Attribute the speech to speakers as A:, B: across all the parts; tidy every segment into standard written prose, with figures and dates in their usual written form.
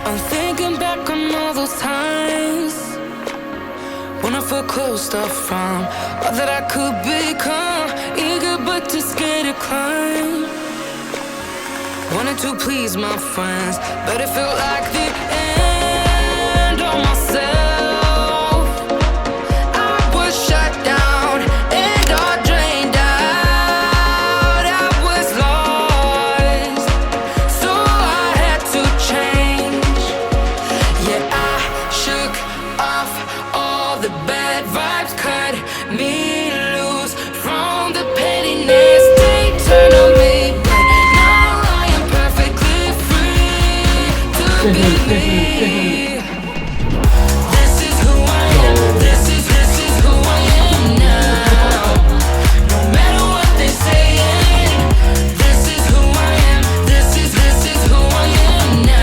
A: I'm thinking back on all those times when I felt closed off from all that I could become, eager but too scared to climb. Wanted to please my friends, but it felt like the end of myself. I was shut down and all drained out. I was lost, so I had to change. Yeah, I shook off all the bad vibes, cut me loose from the pettiness they turned on me. But now I am perfectly free to be me. This is who I am. This is who I am now. No matter what they're saying, this is who I am. This is who I am now.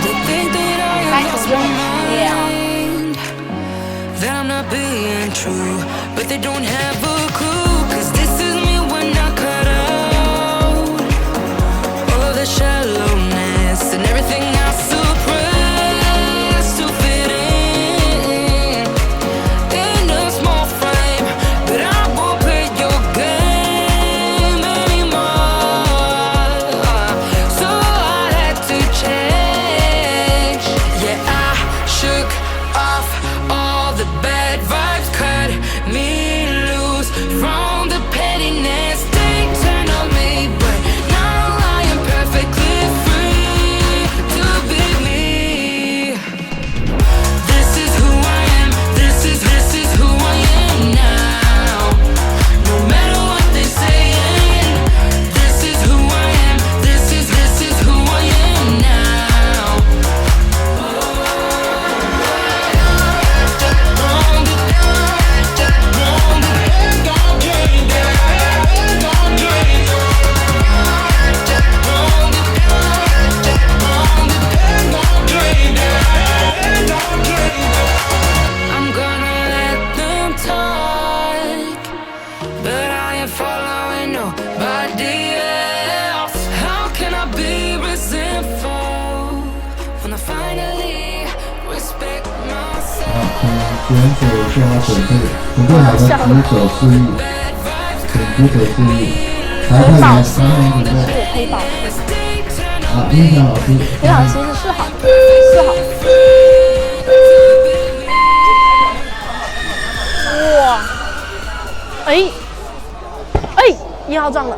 A: They think that I am lost my mind, that I'm not being true, but they don't have a clue. 'Cause this is me when I cut out all of the shallowness and everything I suppress to fit in a small frame. But I won't play your game anymore, so I had to change. Yeah, I shook off all the bad vibes, cut me loose from the pettiness they turned on me. But now I am perfectly free to be me. This is who I am. This is who I am now. No matter what they're saying, this is who I am. This is who I am now. I'm gonna let them talk, but I am following nobody else. How can I be resentful when I finally respect myself?
B: 选手下手对，准备好的举手示意，请举手示意。裁判员3名准备。啊，音响老师。
C: 李老师是4号，哇，哎，1号撞了。